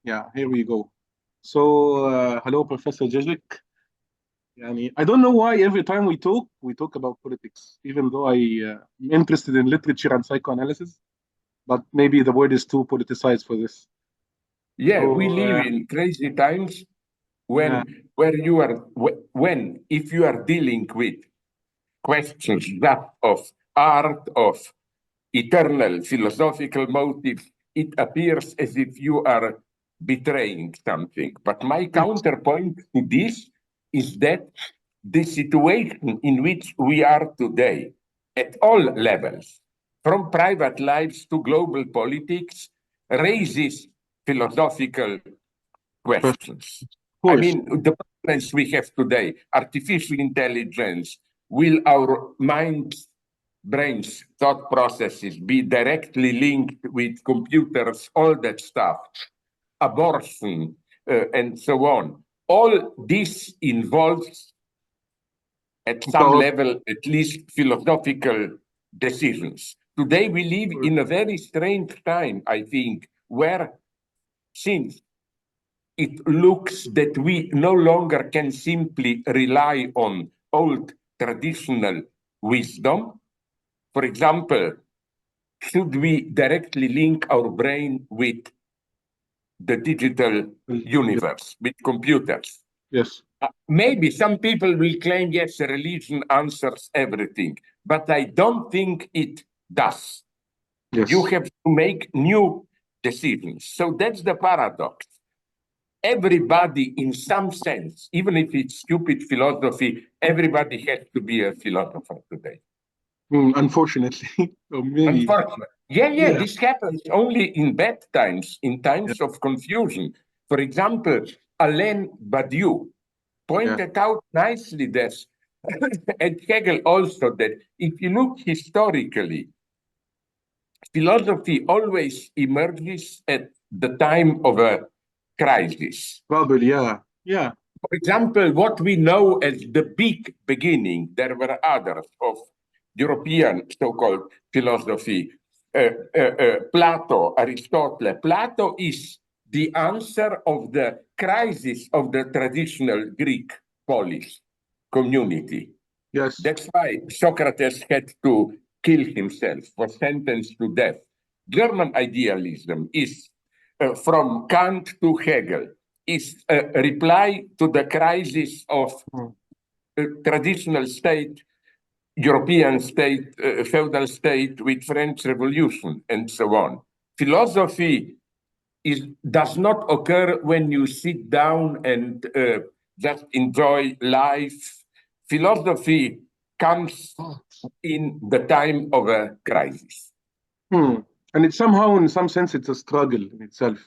Yeah, here we go. So, hello, Professor Žižek. I don't know why every time we talk about politics, even though I'm interested in literature and psychoanalysis, but maybe the word is too politicized for this. Yeah, we So, live in crazy times yeah, when if you are dealing with questions that of art, of eternal philosophical motives, it appears as if you are betraying something. But my counterpoint to this is that the situation in which we are today, at all levels, from private lives to global politics, raises philosophical of questions. I course. mean, the problems we have today, artificial intelligence, will our minds, brains, thought processes be directly linked with computers, all that stuff, abortion, and so on. All this involves, at some About, level, at least philosophical decisions. Today, we live in a very strange time, I think, where since it looks that we no longer can simply rely on old traditional wisdom. For example, should we directly link our brain with the digital universe, with computers? yes, Maybe some people will claim, yes, religion answers everything, but I don't think it does. You yes. have to make new decisions. So that's the paradox. Everybody, in some sense, even if it's stupid philosophy, everybody has to be a philosopher today. Unfortunately, or maybe, Unfortunately. Yeah, yeah, this happens only in bad times, in yeah, times of confusion. For example, Alain Badiou yeah. pointed out nicely that, and Hegel also, that if you look historically, philosophy always emerges at the time of a crisis. Probably, yeah, yeah. For example, what we know as the big beginning, there were others of European so-called philosophy, Plato, Aristotle. Plato is the answer of the crisis of the traditional Greek polis community. Yes. That's why Socrates had to kill himself, was sentenced to death. German idealism is, from Kant to Hegel, is a reply to the crisis of Mm. traditional state, European state, feudal state with French Revolution, and so on. Philosophy does not occur when you sit down and just enjoy life. Philosophy comes in the time of a crisis. Hmm. And it's somehow, in some sense, it's a struggle in itself,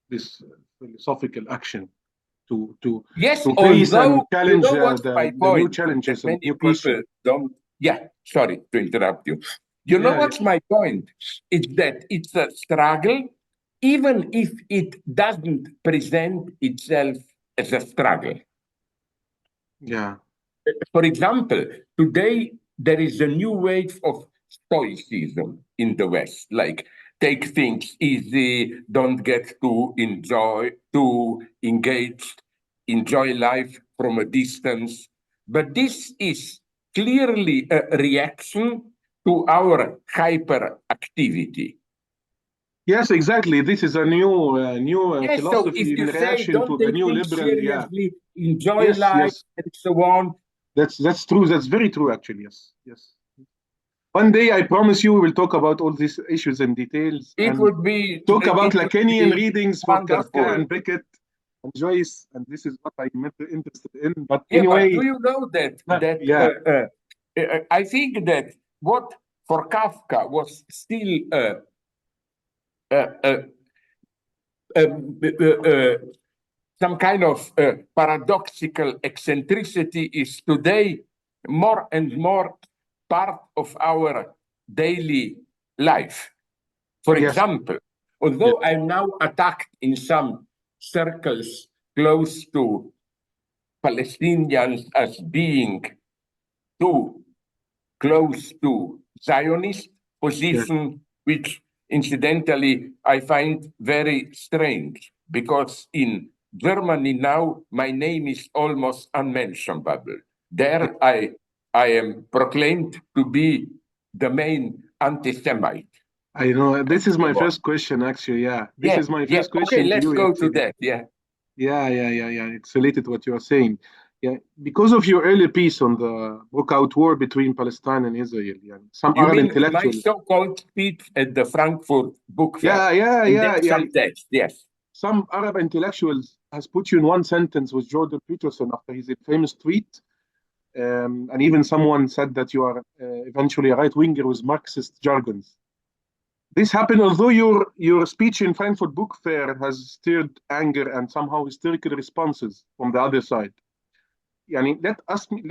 this philosophical action to to Yes, to face and although you challenge know what's my the new point, that challenges and many new people questions. don't. Yeah, sorry to interrupt you. You know Yeah, yeah. what's my point? It's that it's a struggle, even if it doesn't present itself as a struggle. Yeah. For example, today there is a new wave of stoicism in the West, like take things easy, don't get too engaged, enjoy life from a distance. But this is clearly a reaction to our hyperactivity. Yes, exactly. This is a new Yes, so philosophy if in you say reaction don't to the take new things liberal. Yeah. seriously, enjoy Yes, life, yes. and so on, That's true. That's very true, actually. Yes, yes. One day, I promise you, we will talk about all these issues in details it and would be talk about it would Lacanian be readings for Kafka wonderful. and Beckett and Joyce, and this is what I'm interested in. But Yeah, but anyway, do you know yeah, I think that what for Kafka was still uh, uh, some kind of paradoxical eccentricity is today more and more part of our daily life. For yes, example, yes, although I'm now attacked in some circles close to Palestinians as being too close to Zionist yes, position, which incidentally I find very strange because in Germany now my name is almost unmentionable. There I am proclaimed to be the main anti-Semite. I know. This is my first question, actually. Yeah, this is my first question. Okay, let's to you, go actually. to that. Yeah. It's related to what you are saying. Yeah, because of your earlier piece on the breakout war between Palestine and Israel. Yeah, some You Arab mean intellectuals. my so-called speech at the Frankfurt Book Fair? Yeah. Some text, yes. Some Arab intellectuals has put you in one sentence with Jordan Peterson after his famous tweet. And even someone said that you are eventually a right winger with Marxist jargons. This happened although your speech in Frankfurt Book Fair has stirred anger and somehow hysterical responses from the other side. Yani,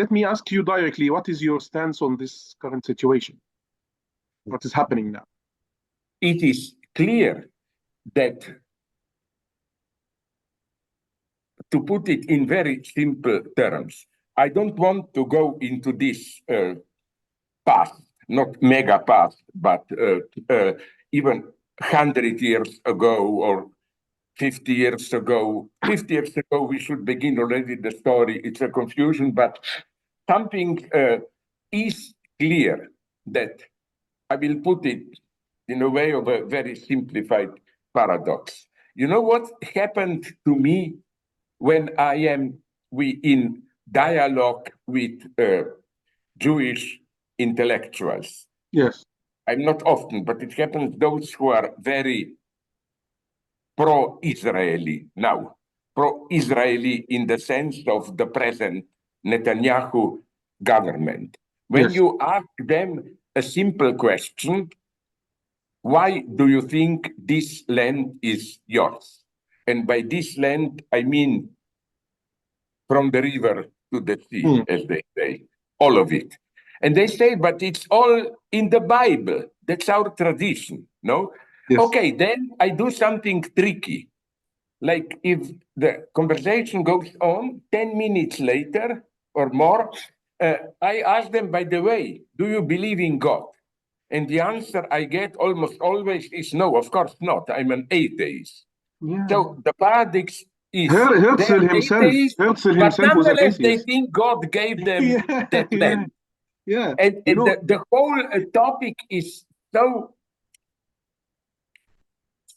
let me ask you directly, what is your stance on this current situation? What is happening now? It is clear that, to put it in very simple terms, I don't want to go into this past, not mega past, but even 100 years ago or 50 years ago. 50 years ago, we should begin already the story. It's a confusion, but something is clear that I will put it in a way of a very simplified paradox. You know what happened to me when I am in dialogue with Jewish intellectuals? Yes. I'm not often, but it happens those who are very pro-Israeli now, pro-Israeli in the sense of the present Netanyahu government. When Yes. you ask them a simple question, why do you think this land is yours? And by this land, I mean from the river to the sea, as they say, all of it. And they say, but it's all in the Bible. That's our tradition, no? Yes. Okay, then I do something tricky. Like if the conversation goes on 10 minutes later or more, I ask them, by the way, do you believe in God? And the answer I get almost always is no, of course not. I'm an atheist. Yeah. So the paradox is Herzl himself but was an nonetheless they atheist. think God gave them that land. Yeah. And the whole topic is so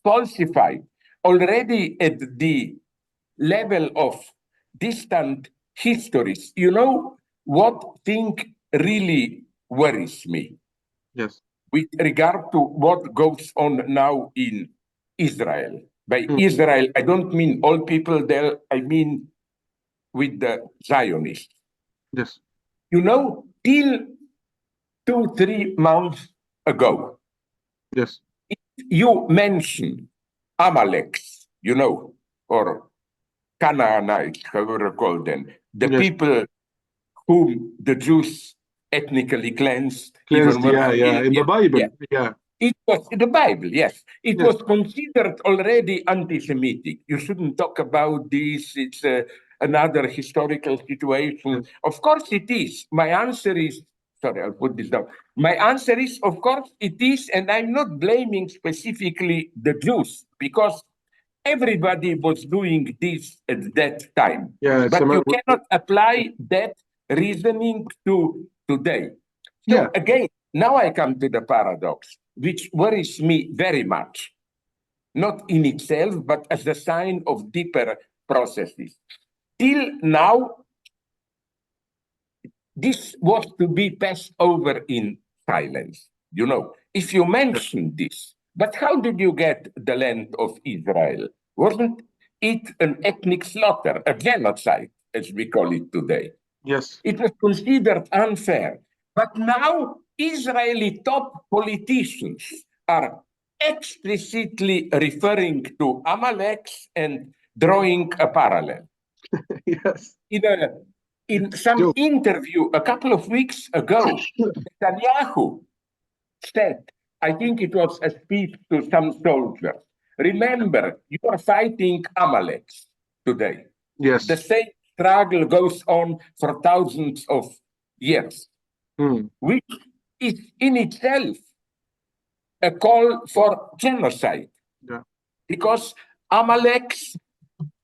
falsified already at the level of distant histories. You know what thing really worries me? Yes. With regard to what goes on now in Israel. By Israel, I don't mean all people there, I mean with the Zionists. Yes. You know, till 2-3 months ago, Yes. you mentioned Amaleks, you know, or Canaanites, however you call them, the Yes. people whom the Jews ethnically cleansed. Cleansed, in the Bible. Yeah. It was in the Bible, yes. It Yes. was considered already anti-Semitic. You shouldn't talk about this. It's another historical situation. Yes. Of course it is. My answer is, sorry, I'll put this down. My answer is, of course it is, and I'm not blaming specifically the Jews, because everybody was doing this at that time. Yeah. But you cannot apply that reasoning to today. So again, now I come to the paradox, which worries me very much, not in itself, but as a sign of deeper processes. Till now, this was to be passed over in silence. You know, if you mention this, but how did you get the land of Israel? Wasn't it an ethnic slaughter, a genocide, as we call it today? Yes. It was considered unfair. But now Israeli top politicians are explicitly referring to Amalek and drawing a parallel. Yes. In some interview a couple of weeks ago, Netanyahu said, I think it was a speech to some soldiers, remember, you are fighting Amalek today. Yes. The same struggle goes on for thousands of years, which is in itself a call for genocide. Yeah. Because Amaleks,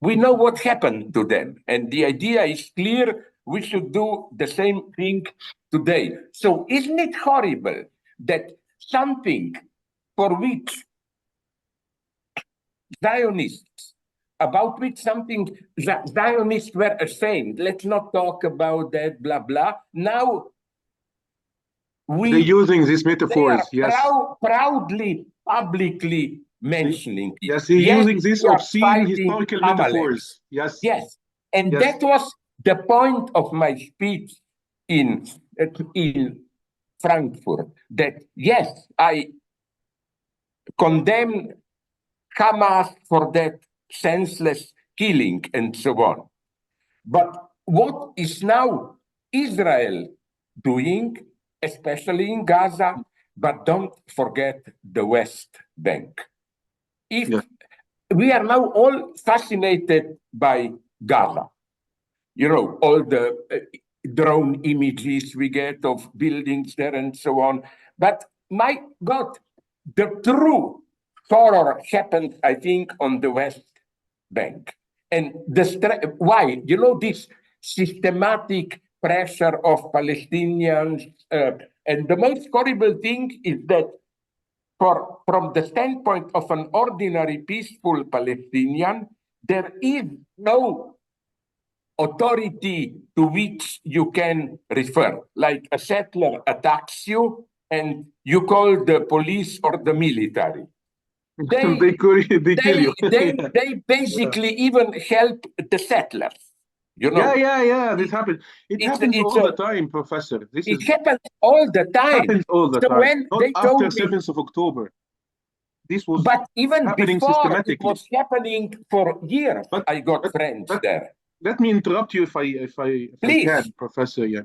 we know what happened to them. And the idea is clear. We should do the same thing today. So isn't it horrible that something for which Zionists, about which something Zionists were ashamed, let's not talk about that, blah, blah. Now they're using these metaphors, they are yes. proudly, publicly mentioning it. Yes, they're using these obscene historical metaphors. Yes. Yes. And that was the point of my speech in Frankfurt, that yes, I condemn Hamas for that senseless killing and so on. But what is now Israel doing, especially in Gaza, but don't forget the West Bank. We are now all fascinated by Gaza. You know, all the drone images we get of buildings there and so on. But my God, the true horror happened, I think, on the West Bank. And why? You know, this systematic pressure of Palestinians. And the most horrible thing is that from the standpoint of an ordinary peaceful Palestinian, there is no authority to which you can refer. Like a settler attacks you and you call the police or the military. They kill you. They basically even help the settlers. You know? Yeah. This happens. It happens all the time, Professor. It happens all the time. Happens all the time. When not they after told 7th of October. This was but even happening before, systematically. it was happening for years. I got friends there. Let me interrupt you if I can, Professor. Yeah.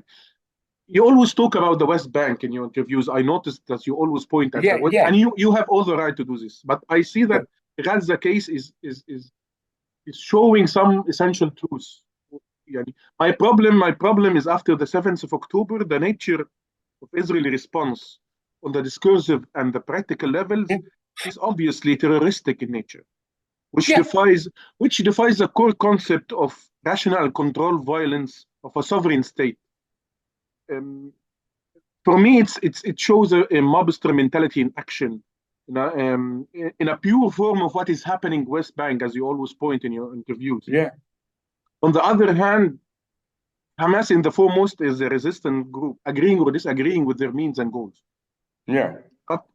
You always talk about the West Bank in your interviews. I noticed that you always point at that. And you have all the right to do this. But I see that Gaza case is showing some essential truths. My problem is after the 7th of October, the nature of Israeli response on the discursive and the practical levels is obviously terroristic in nature, which defies the core concept of rational control violence of a sovereign state. For me, it shows a mobster mentality in action, in a pure form of what is happening West Bank, as you always point in your interviews. Yeah. On the other hand, Hamas in the foremost is a resistant group, agreeing or disagreeing with their means and goals. Yeah. But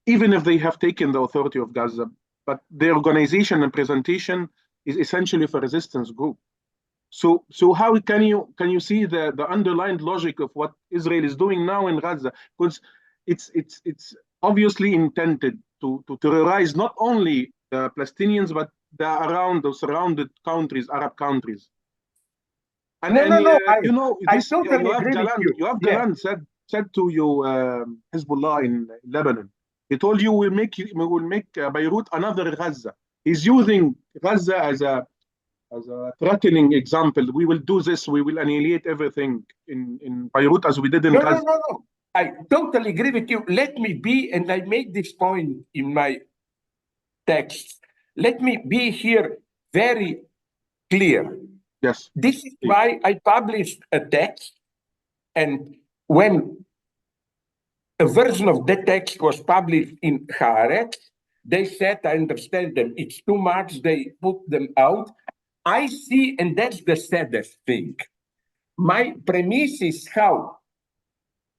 even if they have taken the authority of Gaza, but their organization and presentation is essentially of a resistance group. So how can you see the underlying logic of what Israel is doing now in Gaza? Because it's obviously intended to terrorize not only the Palestinians but the surrounded countries, Arab countries. And I totally agree with you. Yoav Gallant said to you Hezbollah in Lebanon. He told you we will make Beirut another Gaza. He's using Gaza as a threatening example. We will do this. We will annihilate everything in Beirut as we did in Gaza. No. I totally agree with you. Let me be, and I make this point in my text. Let me be here very clear. Yes. This is why I published a text, and when a version of that text was published in Haaretz, they said, I understand them, it's too much, they put them out. I see, and that's the saddest thing. My premise is how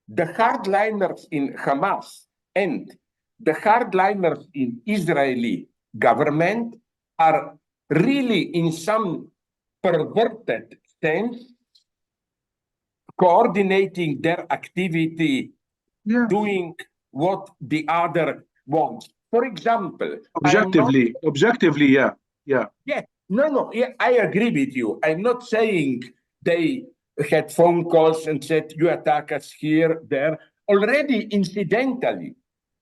the hardliners in Hamas and the hardliners in Israeli government are really in some perverted sense coordinating their activity, doing what the other wants. For example, objectively, yeah. No, I agree with you. I'm not saying they had phone calls and said, you attack us here, there. Already, incidentally,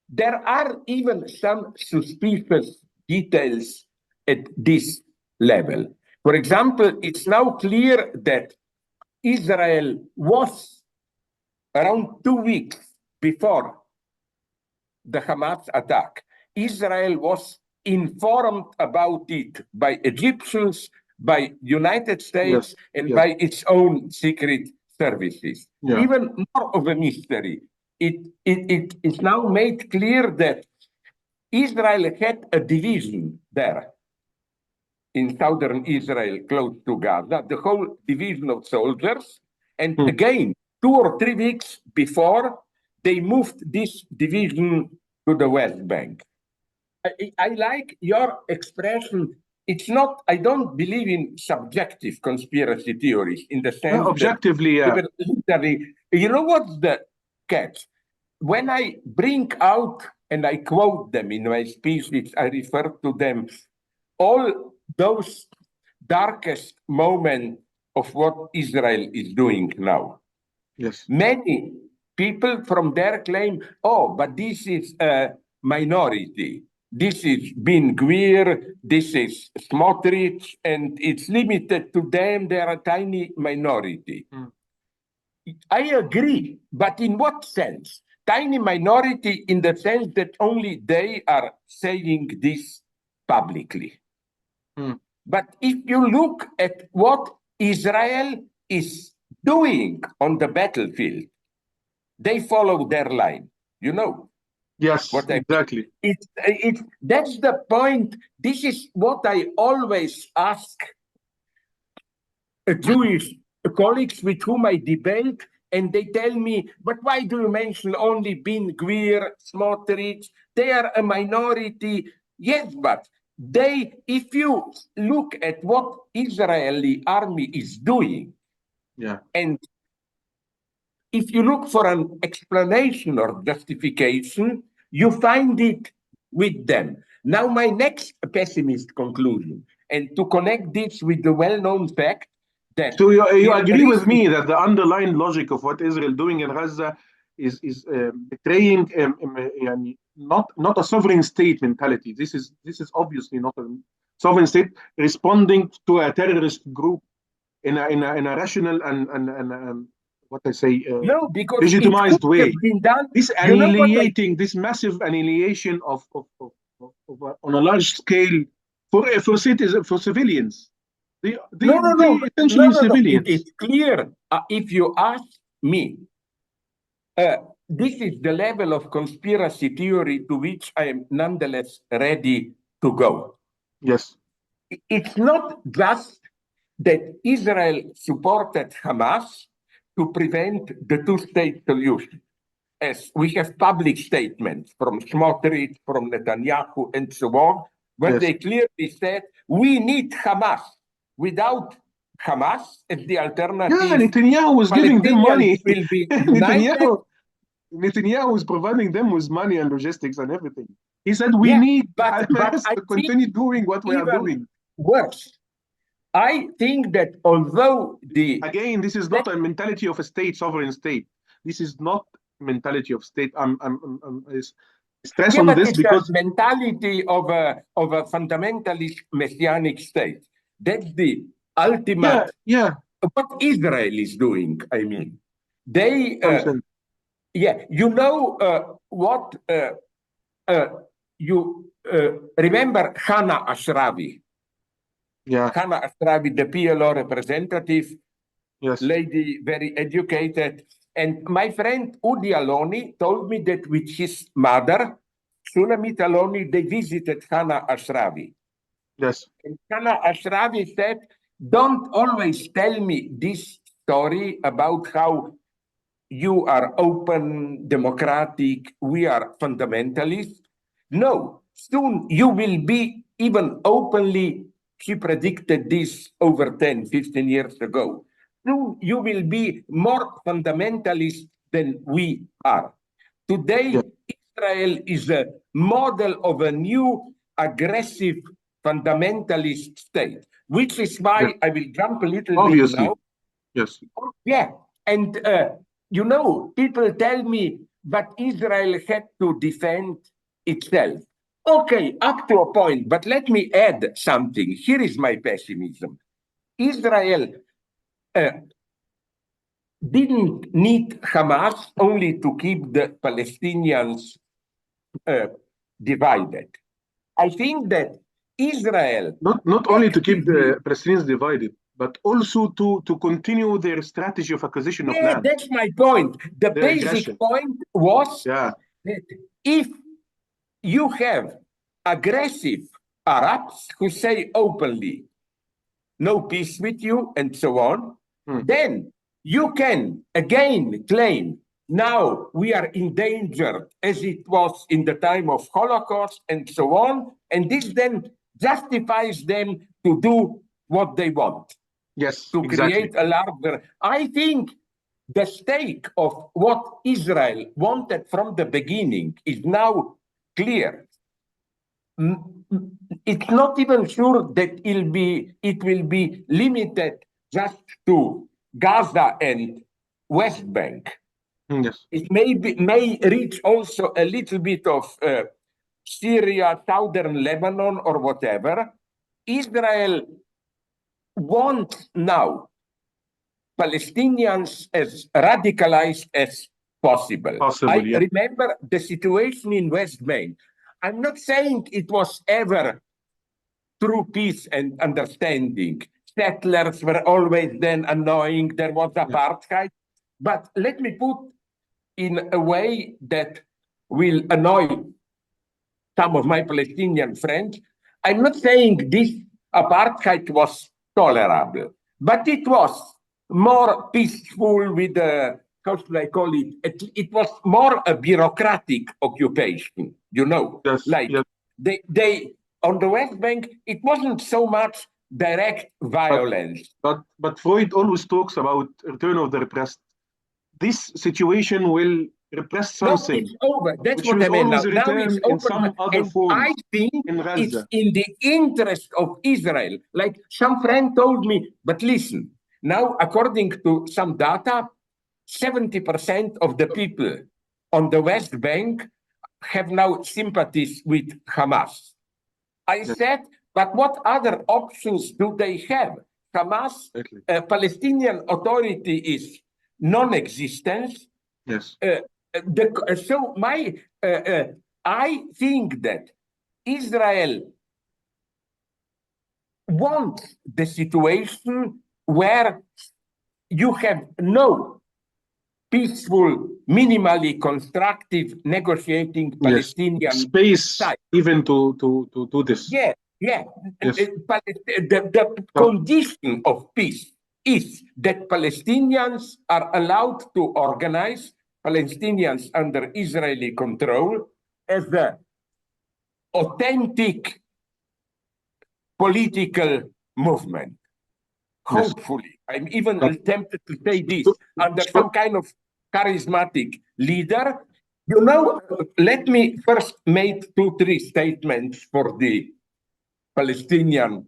there are even some suspicious details at this level. For example, it's now clear that Israel was around 2 weeks before the Hamas attack. Israel was informed about it by Egyptians, by United States, Yes. and Yes. by its own secret services. Yeah. Even more of a mystery. It is now made clear that Israel had a division there in southern Israel, close to Gaza, the whole division of soldiers. And again, 2 or 3 weeks before, they moved this division to the West Bank. I like your expression. It's not, I don't believe in subjective conspiracy theories in the sense objectively, that literally, you know what's the catch? When I bring out, and I quote them in my speeches, I refer to them, all those darkest moments of what Israel is doing now. Yes. Many people from there claim, oh, but this is a minority. This is Ben Gvir, this is Smotrich, and it's limited to them. They're a tiny minority. I agree, but in what sense? Tiny minority in the sense that only they are saying this publicly. But if you look at what Israel is doing on the battlefield, they follow their line, you know. Yes, exactly. That's the point. This is what I always ask Jewish colleagues with whom I debate, and they tell me, but why do you mention only Ben Gvir, Smotrich? They are a minority. Yes, but they, if you look at what Israeli army is doing, and if you look for an explanation or justification, you find it with them. Now, my next pessimist conclusion, and to connect this with the well-known fact that... So you agree with me that the underlying logic of what Israel doing in Gaza is betraying not a sovereign state mentality. This is obviously not a sovereign state responding to a terrorist group in a rational and what I say no, because legitimized way. Done, this annihilating, this massive annihilation of on a large scale for citizens, for civilians. No. Essentially civilians. It's clear. If you ask me, this is the level of conspiracy theory to which I am nonetheless ready to go. Yes. It's not just that Israel supported Hamas to prevent the two-state solution. As we have public statements from Smotrich, from Netanyahu, and so on, where they clearly said, we need Hamas. Without Hamas as the alternative, Netanyahu was giving them money. Will be Netanyahu was providing them with money and logistics and everything. He said, we need Hamas to continue doing what we are doing. Worse. I think that although Again, this is not a mentality of a state, sovereign state. This is not mentality of state. I'm stress on this because a mentality of a fundamentalist messianic state. That's the ultimate. What Israel is doing, I mean, they. You know what? You remember Hannah Ashravi? Hannah Ashravi, the PLO representative, lady, very educated. And my friend Udi Aloni told me that with his mother, Shulamit Aloni, they visited Hannah Ashravi. Yes. And Hannah Ashravi said, don't always tell me this story about how you are open, democratic, we are fundamentalists. No, soon you will be even openly, she predicted this over 10, 15 years ago. Soon you will be more fundamentalist than we are. Today, Israel is a model of a new aggressive fundamentalist state, which is why I will jump a little bit now. Yes. And you know, people tell me, but Israel had to defend itself. Okay, up to a point, but let me add something. Here is my pessimism. Israel didn't need Hamas only to keep the Palestinians divided. I think that Israel not only to keep actively, the Palestinians divided, but also to continue their strategy of acquisition of land, that's my point. The their basic aggression. point was Yeah, that if you have aggressive Arabs who say openly, no peace with you, and so on, then you can again claim now we are endangered as it was in the time of Holocaust and so on, and this then justifies them to do what they want, yes, to exactly. create a larger. I think the stake of what Israel wanted from the beginning is now clear. It's not even sure that it will be limited just to Gaza and West Bank. Yes, It may reach also a little bit of Syria, southern Lebanon, or whatever. Israel wants now Palestinians as radicalized as possible. I yeah. remember the situation in West Bank. I'm not saying it was ever true peace and understanding. Settlers were always then annoying. There was apartheid. But let me put in a way that will annoy some of my Palestinian friends. I'm not saying this apartheid was tolerable, but it was more peaceful with how should I call it? It was more a bureaucratic occupation, you know. Yes, Like yes. they on the West Bank, it wasn't so much direct violence. But Freud always talks about return of the repressed. This situation will repress No, something, it's over. That's which what I will mean now. always Now it's return in over. some other And I forms think in it's Gaza. in the interest of Israel. Like some friend told me, but listen, now according to some data, 70% of the people on the West Bank have now sympathies with Hamas. I Yes, said, but what other options do they have? Hamas, exactly. Palestinian Authority is non-existent. Yes, So I think that Israel wants the situation where you have no peaceful, minimally constructive negotiating yes. Palestinian Space side. even to do this. Yeah. Yes. The condition of peace is that Palestinians are allowed to organize, Palestinians under Israeli control, as the authentic political movement. Yes. Hopefully, I'm even But tempted to say this, so, under so some kind of charismatic leader. You know, let me first make 2-3 statements for the Palestinian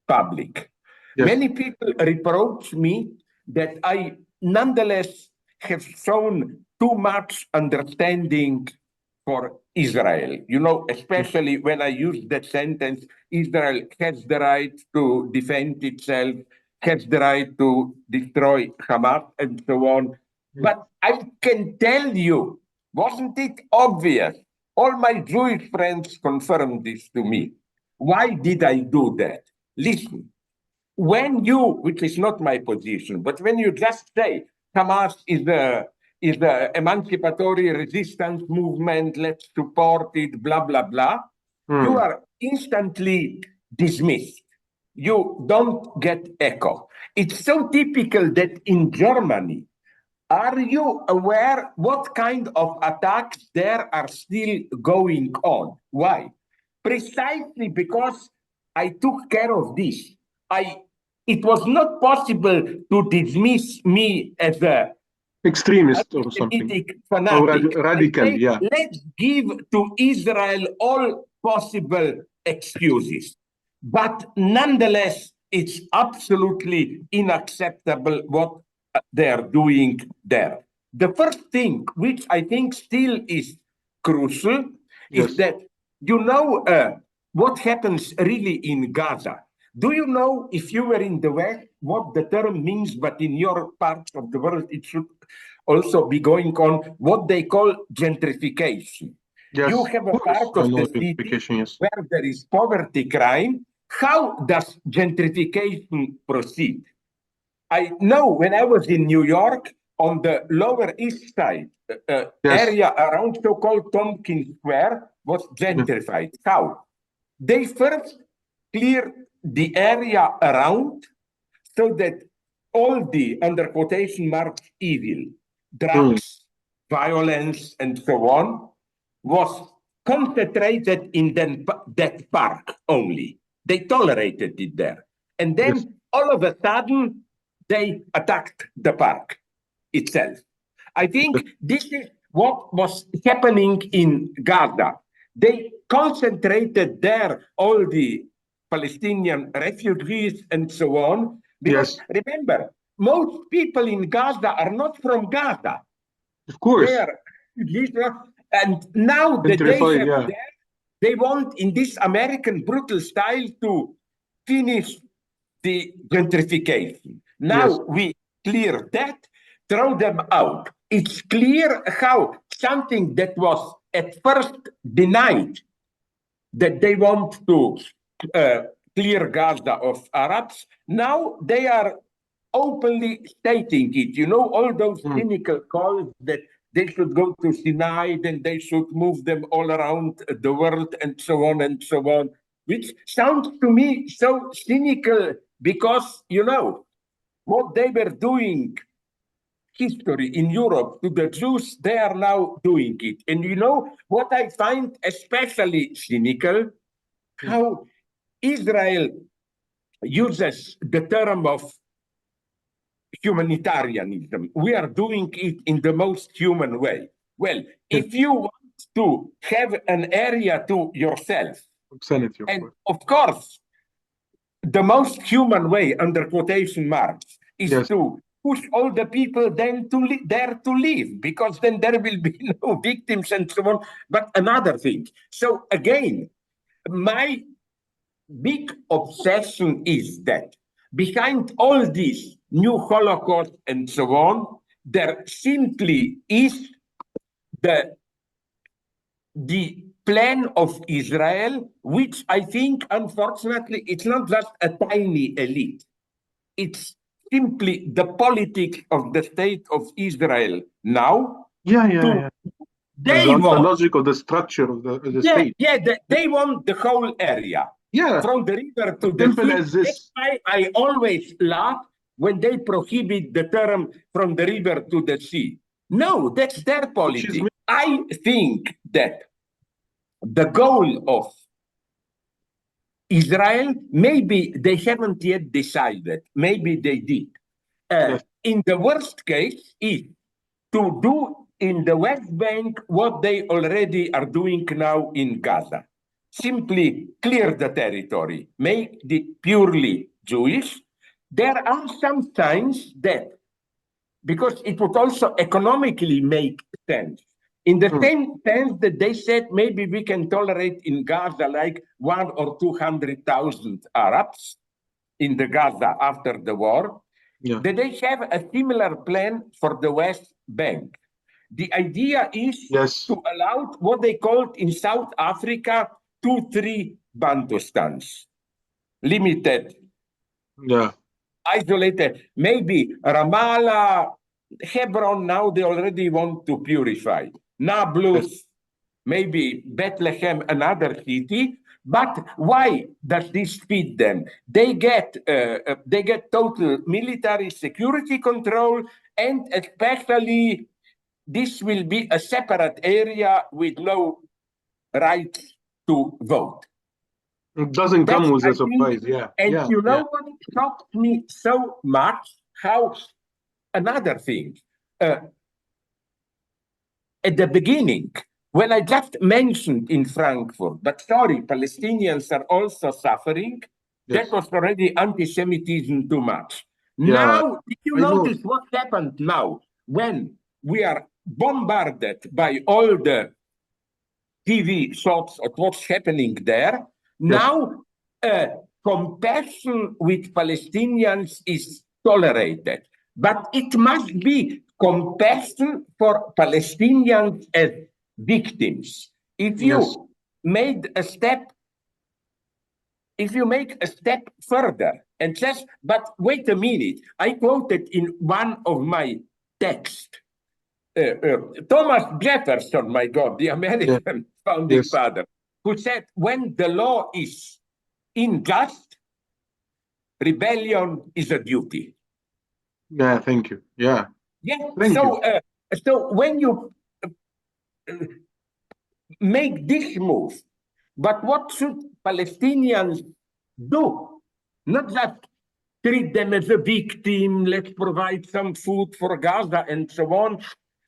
public. yes, Many people reproach me that I nonetheless have shown too much understanding for Israel. You know, especially when I use that sentence, Israel has the right to defend itself, has the right to destroy Hamas, and so on. But I can tell you, wasn't it obvious? All my Jewish friends confirmed this to me. Why did I do that? Listen, when you, which is not my position, but when you just say Hamas is the emancipatory resistance movement, let's support it, blah, blah, blah, you are instantly dismissed. You don't get echo. It's so typical that in Germany, are you aware what kind of attacks there are still going on? Why? Precisely because I took care of this. It was not possible to dismiss me as a extremist or something. anti-Semitic Or fanatic. I radical, say, yeah. let's give to Israel all possible excuses. But nonetheless, it's absolutely unacceptable what they are doing there. The first thing, which I think still is crucial, is Yes. that what happens really in Gaza. Do you know, if you were in the West, what the term means, but in your parts of the world, it should also be going on, what they call gentrification. Yes, You have a of course. part I of know the city gentrification, yes. where there is poverty, crime. How does gentrification proceed? I know when I was in New York on the Lower East Side, Yes. area around so-called Tompkins Square was gentrified. How? They first cleared the area around so that all the, under quotation marks, evil, drugs, violence, and so on, was concentrated in that park only. They tolerated it there. And then Yes. all of a sudden, they attacked the park itself. I think this is what was happening in Gaza. They concentrated there all the Palestinian refugees and so on. Because Yes. remember, most people in Gaza are not from Gaza. Of course. They are refugees. And now that they Gentrified, have yeah. there, they want in this American brutal style to finish the gentrification. Now Yes. we clear that, throw them out. It's clear how something that was at first denied, that they want to clear Gaza of Arabs, now they are openly stating it. You know, all those cynical calls that they should go to Sinai, then they should move them all around the world, and so on and so on, which sounds to me so cynical because, you know, what they were doing history in Europe to the Jews, they are now doing it. And you know what I find especially cynical? How Israel uses the term of humanitarianism. We are doing it in the most human way. Well, if you want to have an area to yourself, Obscenity, of and course. of course, the most human way, under quotation marks, is Yes. to push all the people then there to live, because then there will be no victims and so on. But another thing. So again, my big obsession is that behind all this new Holocaust and so on, there simply is the plan of Israel, which I think, unfortunately, it's not just a tiny elite. It's simply the politics of the state of Israel now. Yeah. They The want, logic of the structure of the state. they want the whole area. Yeah. From the river to the Simple sea. as this. That's why I always laugh when they prohibit the term from the river to the sea. No, that's their policy. I think that the goal of Israel, maybe they haven't yet decided, maybe they did. Yes. In the worst case, is to do in the West Bank what they already are doing now in Gaza. Simply clear the territory, make it purely Jewish. There are some signs that, because it would also economically make sense, in the same sense that they said maybe we can tolerate in Gaza like 100,000 or 200,000 Arabs in the Gaza after the war, that they have a similar plan for the West Bank. The idea is to allow what they called in South Africa 2-3 Bantustans, limited, isolated, maybe Ramallah, Hebron, now they already want to purify. Nablus, maybe Bethlehem, another city. But why does this fit them? They get total military security control, and especially this will be a separate area with no right to vote. It doesn't come with a surprise, And you know what shocked me so much? How another thing, at the beginning, when I just mentioned in Frankfurt, but sorry, Palestinians are also suffering, that was already anti-Semitism too much. Now, did you notice what happened now when we are bombarded by all the TV shots of what's happening there? Now, compassion with Palestinians is tolerated, but it must be compassion for Palestinians as victims. If you made a step, if you make a step further and says, but wait a minute, I quoted in one of my texts, Thomas Jefferson, my God, the American founding father, who said, when the law is unjust, rebellion is a duty. Yeah, thank you. Yeah. Yeah. Thank you. So when you make this move, but what should Palestinians do? Not just treat them as a victim, let's provide some food for Gaza and so on.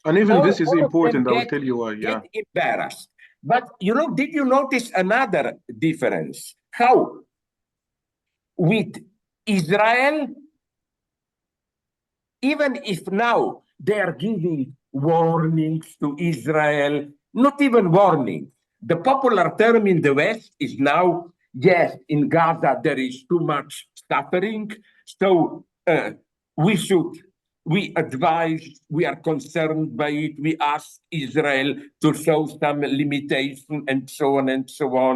And even this is All of important. them I will tell you why. Yeah. get embarrassed. But did you notice another difference? How with Israel, even if now they are giving warnings to Israel, not even warning. The popular term in the West is now, yes, in Gaza there is too much suffering, so we advise, we are concerned by it, we ask Israel to show some limitation and so on and so on.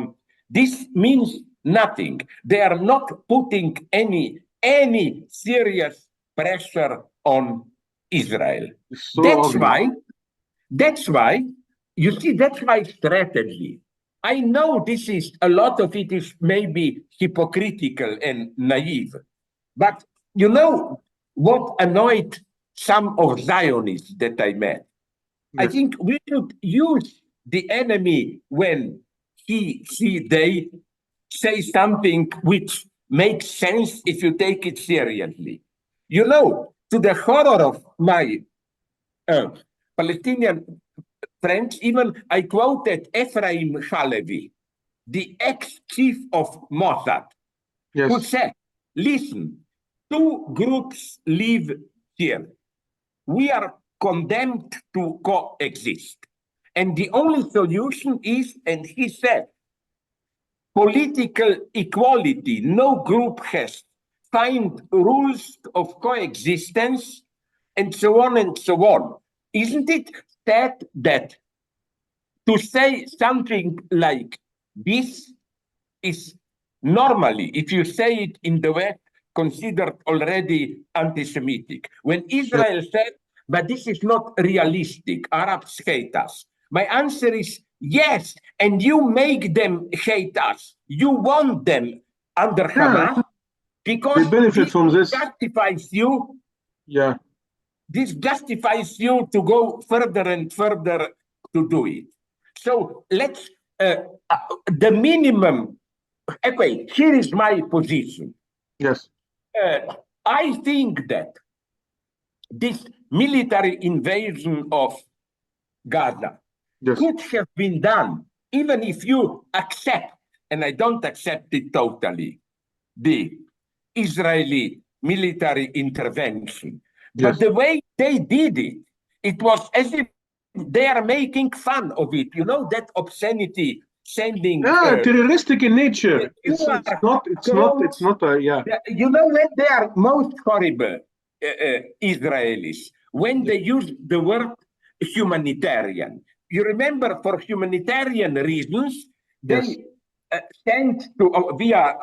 This means nothing. They are not putting any serious pressure on Israel. So That's why, you see, that's my strategy. I know a lot of it is maybe hypocritical and naive, but you know what annoyed some of Zionists that I met? Yes. I think we should use the enemy when they say something which makes sense if you take it seriously. To the horror of my Palestinian friends, even I quoted Ephraim Halevi, the ex-chief of Mossad, who said, listen, two groups live here. We are condemned to coexist. And the only solution is, and he said, political equality. No group has find rules of coexistence, and so on and so on. Isn't it sad that to say something like this is normally, if you say it in the West, considered already anti-Semitic? When Israel said, but this is not realistic, Arabs hate us. My answer is yes, and you make them hate us. You want them under Hamas because they benefit from this. Justifies you. Yeah. This justifies you to go further and further to do it. So let's, the minimum, okay, here is my position. Yes. I think that this military invasion of Gaza could have been done, even if you accept, and I don't accept it totally, the Israeli military intervention. But the way they did it, it was as if they are making fun of it. You know, that obscenity, sending... terroristic in nature. It's not, You know when they are most horrible, Israelis, when they use the word humanitarian. You remember, for humanitarian reasons, they sent to, via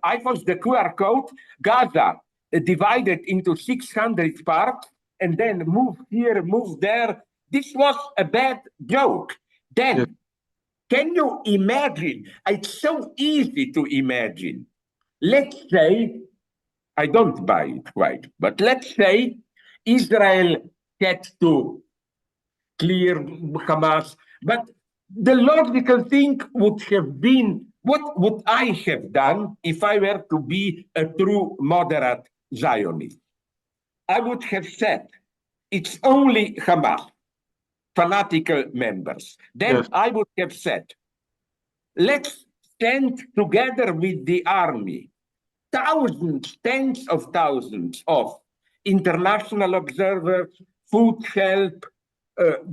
iPhones, the QR code, Gaza divided into 600 parts, and then move here, move there. This was a bad joke. Then, can you imagine? It's so easy to imagine. Let's say, I don't buy it quite, but let's say Israel had to clear Hamas, but the logical thing would have been, what would I have done if I were to be a true moderate Zionist? I would have said, it's only Hamas, fanatical members. Then I would have said, let's stand together with the army, thousands, tens of thousands of international observers, food help,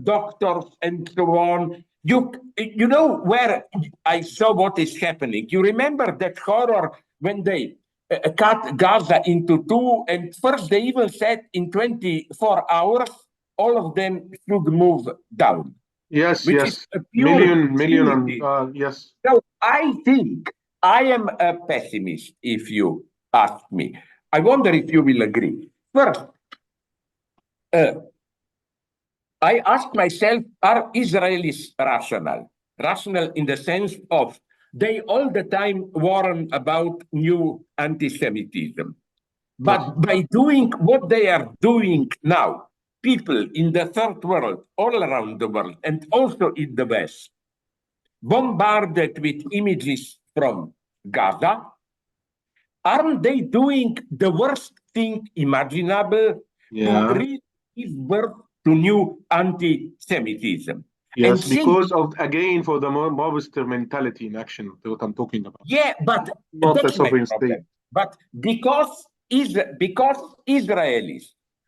doctors, and so on. You know where I saw what is happening. You remember that horror when they cut Gaza into two, and first they even said in 24 hours, all of them should move down. Yes, which yes. is a pure Million, cynicism. and yes. So I think I am a pessimist, if you ask me. I wonder if you will agree. First, I ask myself, are Israelis rational? Rational in the sense of they all the time warn about new anti-Semitism. But Yes. by doing what they are doing now, people in the third world, all around the world, and also in the West, bombarded with images from Gaza, aren't they doing the worst thing imaginable to Yeah. really give birth to new anti-Semitism? Yes, And because of, again, for the mobster mentality in action, what I'm talking about. yeah, but Not a that's my sovereign problem. state. But because Israelis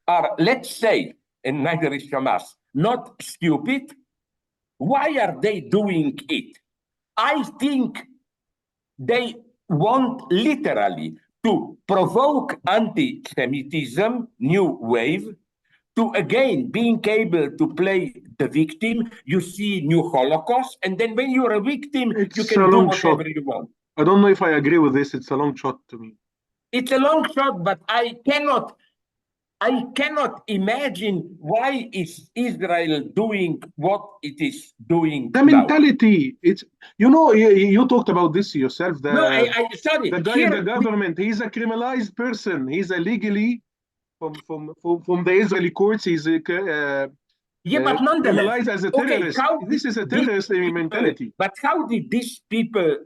are, let's say, and neither is Hamas, not stupid, why are they doing it? I think they want literally to provoke anti-Semitism, new wave, to again being able to play the victim. You see new Holocaust, and then when you're a victim, you It's can a do long shot. whatever you want. I don't know if I agree with this. It's a long shot to me. It's a long shot, but I cannot imagine why is Israel doing what it is doing The now. mentality, it's, you talked about this yourself. No, sorry. The guy in the government, he's a criminalized person. He's illegally from the Israeli courts. He's Yeah, but nonetheless, criminalized as a okay, terrorist. This is a these terrorist people, mentality. but how did these people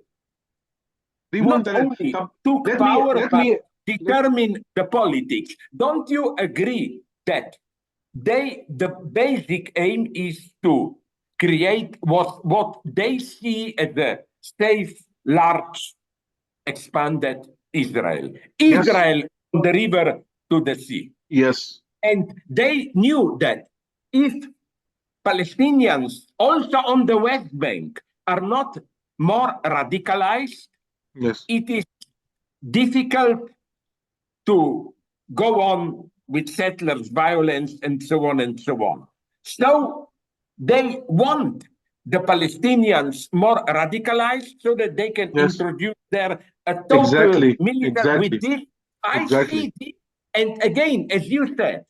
They not want only took let power, let but me determine the politics? Don't you agree that the basic aim is to create what they see as a safe, large, expanded Israel? Yes, Israel from the river to the sea. yes, And they knew that if Palestinians also on the West Bank are not more radicalized, yes, it is difficult to go on with settlers' violence and so on and so on. So they want the Palestinians more radicalized so that they can yes. introduce their total Exactly, military. With exactly, this, I exactly. see this. And again, as you said,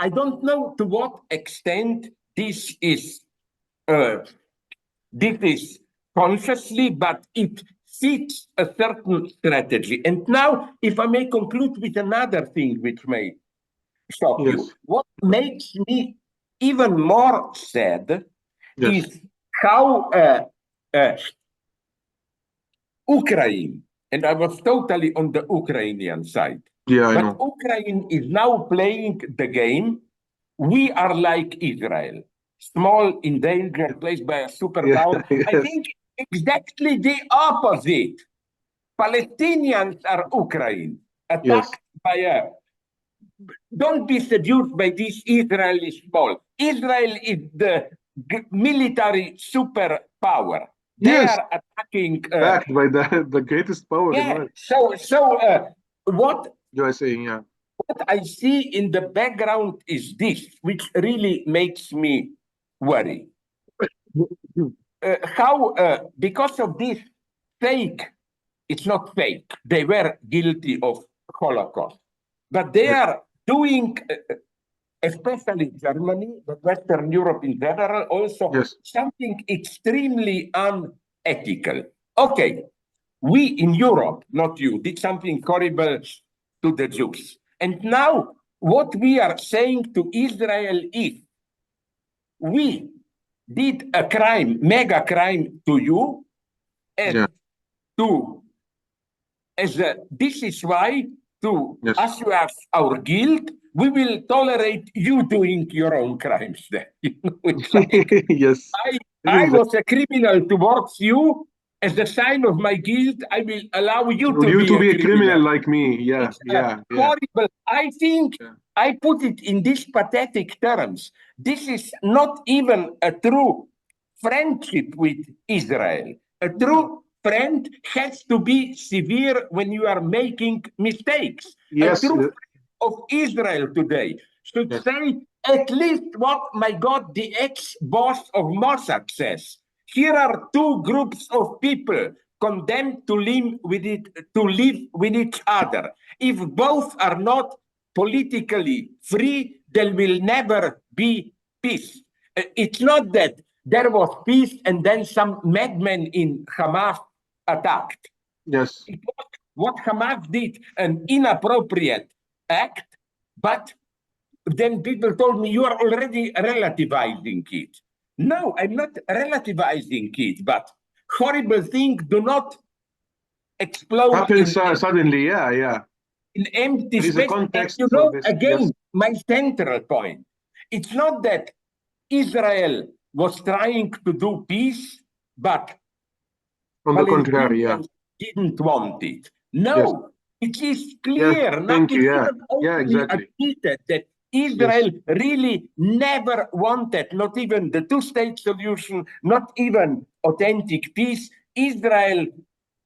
I don't know to what extent this is consciously, but it fits a certain strategy. And now, if I may conclude with another thing which may shock you, Yes, what makes me even more sad yes. is how Ukraine, and I was totally on the Ukrainian side, Yeah, I but know. Ukraine is now playing the game. We are like Israel, small, endangered, placed by a Yeah, superpower. I yes, think exactly the opposite. Palestinians are Ukraine, yes, attacked by a. Don't be seduced by this Israel is small. Israel is the military superpower. They yes. are attacking. Backed by the greatest power in Yeah. life. So what USA, yeah. what I see in the background is this, which really makes me worry. How because of this fake, it's not fake. They were guilty of Holocaust, but they Yes, are doing, especially Germany, but Western Europe in general, also yes, something extremely unethical. Okay, we in Europe, not you, did something horrible to the Jews. And now what we are saying to Israel is, we did a crime, mega crime to you, yeah, and to, this is why, to yes, assuage our guilt, we will tolerate you doing your own crimes then. It's like, yes. I, This I is was a criminal towards you. As a sign of my guilt, I will allow you for to you be to a be a criminal criminal. like me. Yeah, It's a yeah, yeah, horrible. I think yeah. I put it in these pathetic terms. This is not even a true friendship with Israel. A true friend has to be severe when you are making mistakes. A Yes, true friend of Israel today should yes, say, At least what, my God, the ex-boss of Mossad says. Here are two groups of people condemned to live with each other. If both are not politically free, there will never be peace. It's not that there was peace and then some madmen in Hamas attacked. Yes. It was what Hamas did, an inappropriate act, but then people told me, you are already relativizing it. No, I'm not relativizing it, but horrible things do not explode Happens suddenly, yeah. in empty There is a space. context And for this. again, Yes. my central point, it's not that Israel was trying to do peace, but On the contrary, yeah. Palestinians didn't want it. No, Yes. it is clear. Yes, thank you, yeah. Even openly Exactly. admitted that Israel really never wanted, not even the two-state solution, not even authentic peace. Israel,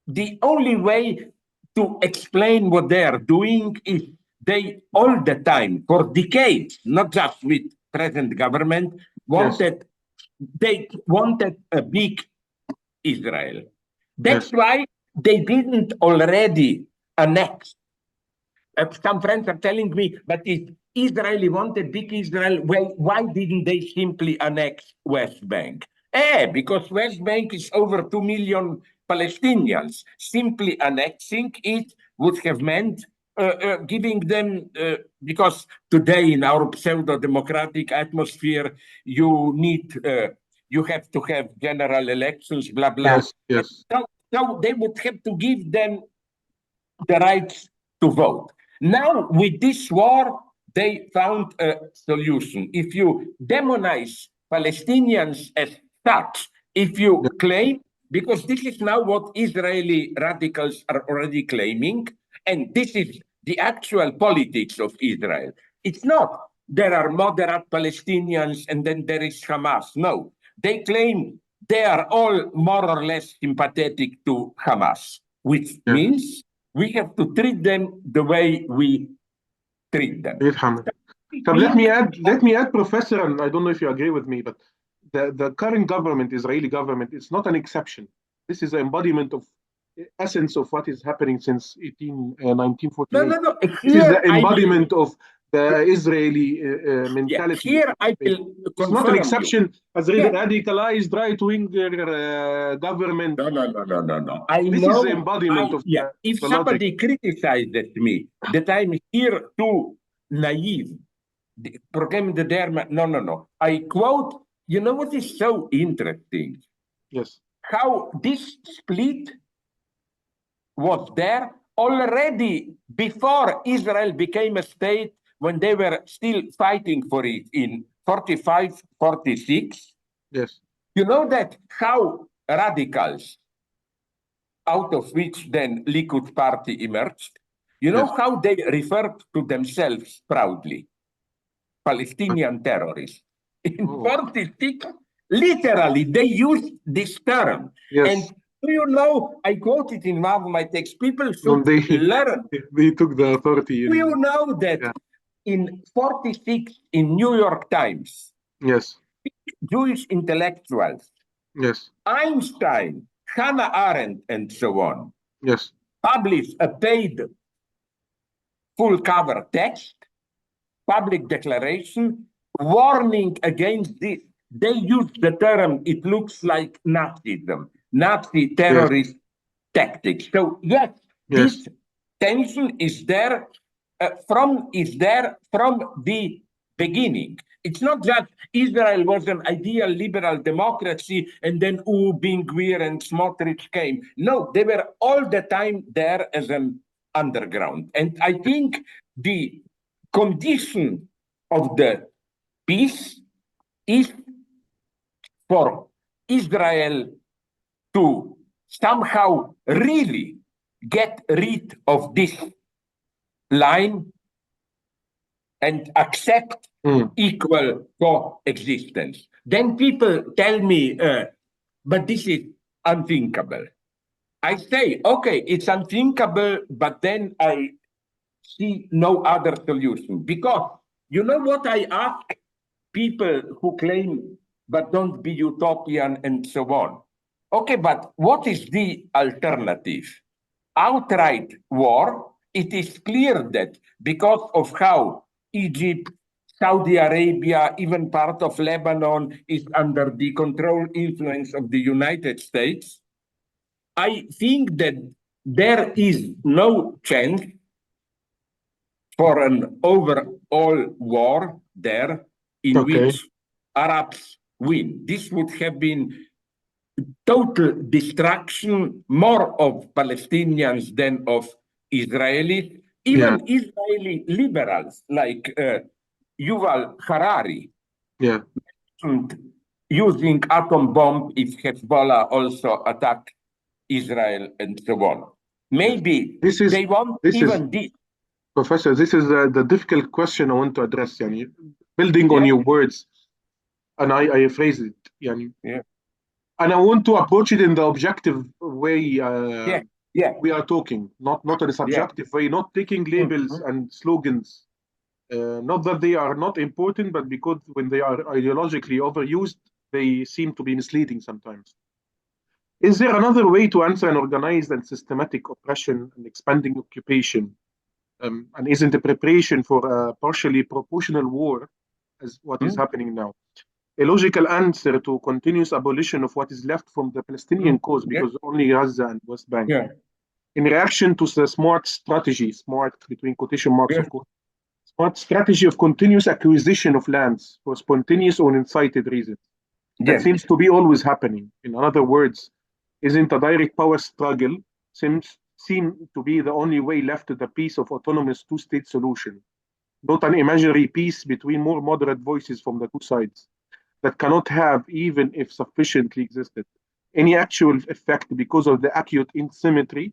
the only way to explain what they are doing is they all the time, for decades, not just with present government, they wanted a big Israel. That's why they didn't already annex. Some friends are telling me, but if Israel wanted big Israel, well, why didn't they simply annex West Bank? Because West Bank is over 2 million Palestinians. Simply annexing it would have meant giving them, because today in our pseudo-democratic atmosphere, you have to have general elections, blah, blah. Yes. So they would have to give them the rights to vote. Now, with this war, they found a solution. If you demonize Palestinians as such, if you claim, because this is now what Israeli radicals are already claiming, and this is the actual politics of Israel. It's not there are moderate Palestinians and then there is Hamas. No, they claim they are all more or less sympathetic to Hamas, which means we have to treat them the way we treat them. So let me add, Professor, and I don't know if you agree with me, but the current government, Israeli government, is not an exception. This is the embodiment of essence of what is happening since 1948. No. This is the embodiment of the Israeli mentality. Here I will It's not an exception as a radicalized right-wing government. No. This is the embodiment of if the somebody logic. criticizes me that I'm here too naive, proclaiming the Dharma, no. I quote, you know what is so interesting? Yes. How this split was there already before Israel became a state, when they were still fighting for it in 45, 46. Yes. You know that how radicals, out of which then Likud party emerged, you know how they referred to themselves proudly? Palestinian terrorists. In 46, literally, they used this term. And do you know, I quote it in one of my texts, people should learn. They took the authority. Do you know that in 46, in New York Times, Jewish intellectuals, Einstein, Hannah Arendt, and so on, published a paid full cover text, public declaration, warning against this. They use the term, it looks like Nazism, Nazi terrorist tactics. So yes, this tension is there from the beginning. It's not just Israel was an ideal liberal democracy and then Ben-Gvir and Smotrich came. No, they were all the time there as an underground. And I think the condition of the peace is for Israel to somehow really get rid of this line and accept equal coexistence. Then people tell me, but this is unthinkable. I say, okay, it's unthinkable, but then I see no other solution. Because you know what I ask people who claim but don't be utopian and so on. Okay, but what is the alternative? Outright war. It is clear that because of how Egypt, Saudi Arabia, even part of Lebanon is under the control influence of the United States, I think that there is no chance for an overall war there in which Arabs win. This would have been total destruction, more of Palestinians than of Israelis. Even Israeli liberals like Yuval Harari mentioned using atom bomb if Hezbollah also attacked Israel and so on. Maybe they want even this. Professor, this is the difficult question I want to address. Yani, building on your words, and I phrase it. Yani, and I want to approach it in the objective way we are talking, not in a subjective way, not taking labels and slogans. Not that they are not important, but because when they are ideologically overused, they seem to be misleading sometimes. Is there another way to answer an organized and systematic oppression and expanding occupation? And isn't a preparation for a partially proportional war as what is happening now a logical answer to continuous abolition of what is left from the Palestinian cause, because only Gaza and West Bank, in reaction to the smart strategy, smart between quotation marks, of course, smart strategy of continuous acquisition of lands for spontaneous or incited reasons. That seems to be always happening. In other words, isn't a direct power struggle seem to be the only way left to the peace of autonomous two-state solution, not an imaginary peace between more moderate voices from the two sides that cannot have, even if sufficiently existed, any actual effect because of the acute asymmetry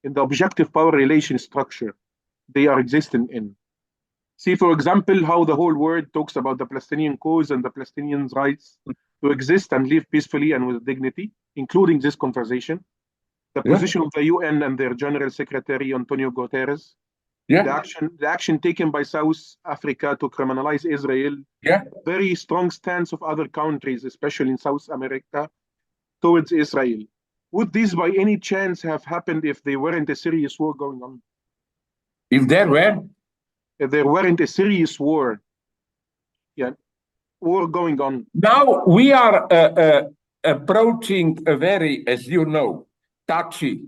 in the objective power relation structure they are existing in. See, for example, how the whole world talks about the Palestinian cause and the Palestinians' rights to exist and live peacefully and with dignity, including this conversation. The position of the UN and their General Secretary, Antonio Guterres, the action taken by South Africa to criminalize Israel, very strong stance of other countries, especially in South America, towards Israel. Would this by any chance have happened if there weren't a serious war going on? If there were? If there weren't a serious war, war going on. Now we are approaching a very, as you know, touchy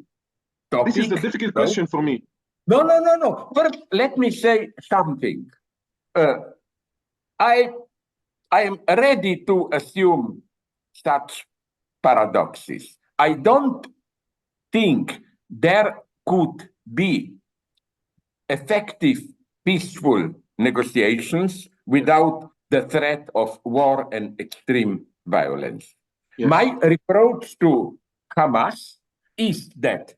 topic. This is a difficult question for me. No. First, let me say something. I am ready to assume such paradoxes. I don't think there could be effective, peaceful negotiations without the threat of war and extreme violence. My reproach to Hamas is that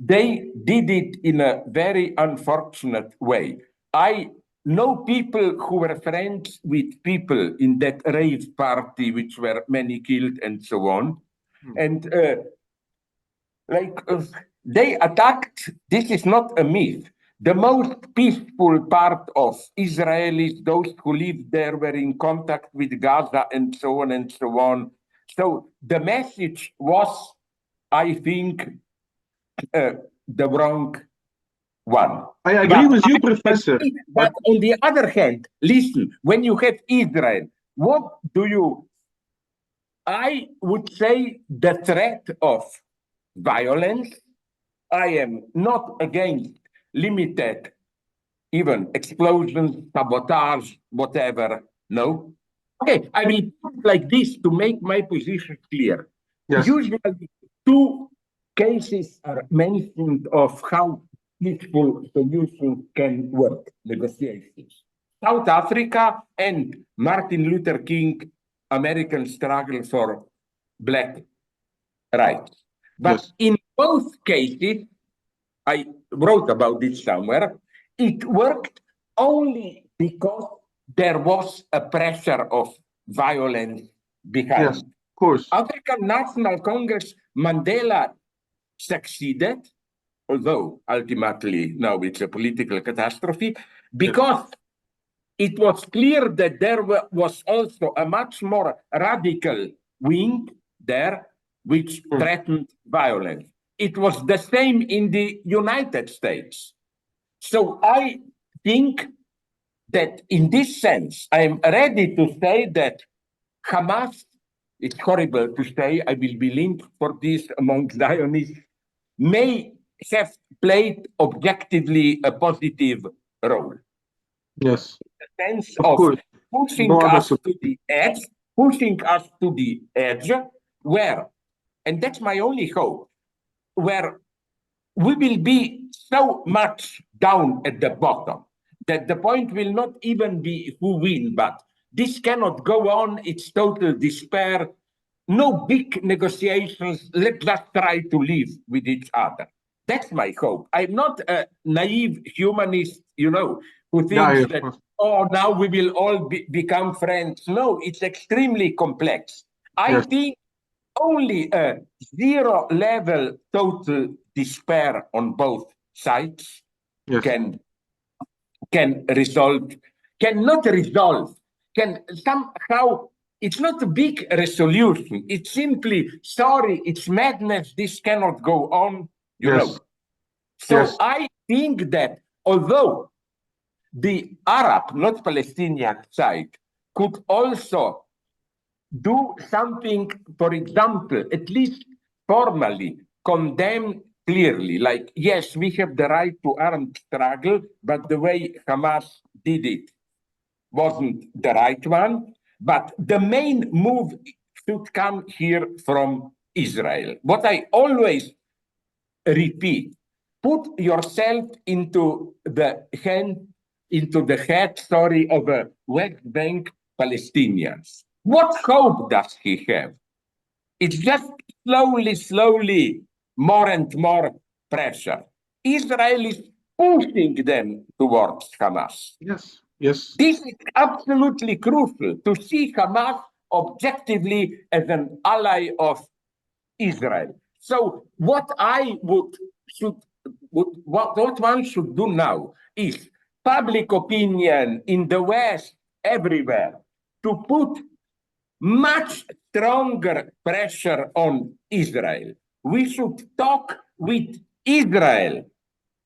they did it in a very unfortunate way. I know people who were friends with people in that rave party, which were many killed and so on. And they attacked, this is not a myth. The most peaceful part of Israelis, those who lived there, were in contact with Gaza and so on and so on. So the message was, I think, the wrong one. I agree with you, Professor. But on the other hand, listen, when you have Israel, what do you... I would say the threat of violence, I am not against limited, even explosions, sabotage, whatever, no? Okay, I will put it like this to make my position clear. Usually, two cases are mentioned of how peaceful solutions can work, negotiations. South Africa and Martin Luther King, American struggle for Black rights. But in both cases, I wrote about this somewhere, it worked only because there was a pressure of violence behind. Yes, of course. African National Congress, Mandela succeeded, although ultimately now it's a political catastrophe, because it was clear that there was also a much more radical wing there, which threatened violence. It was the same in the United States. So I think that in this sense, I'm ready to say that Hamas, it's horrible to say, I will be linked for this among Zionists, may have played objectively a positive role. Yes. The sense Of of course. pushing No other us to the edge, where, and that's my only hope, where we will be so much down at the bottom that the point will not even be who win, but this cannot go on. It's total despair. No big negotiations. Let's just try to live with each other. That's my hope. I'm not a naive humanist, who thinks that, oh, now we will all become friends. No, it's extremely complex. I think only a zero-level total despair on both sides can somehow, it's not a big resolution. It's simply, sorry, it's madness, this cannot go on, you know. So I think that although the Arab, not Palestinian side, could also do something, for example, at least formally, condemn clearly, like, yes, we have the right to armed struggle, but the way Hamas did it wasn't the right one. But the main move should come here from Israel. What I always repeat, put yourself into the head of a West Bank Palestinians. What hope does he have? It's just slowly, more and more pressure. Israel is pushing them towards Hamas. Yes. This is absolutely crucial to see Hamas objectively as an ally of Israel. So what one should do now is public opinion in the West, everywhere, to put much stronger pressure on Israel. We should talk with Israel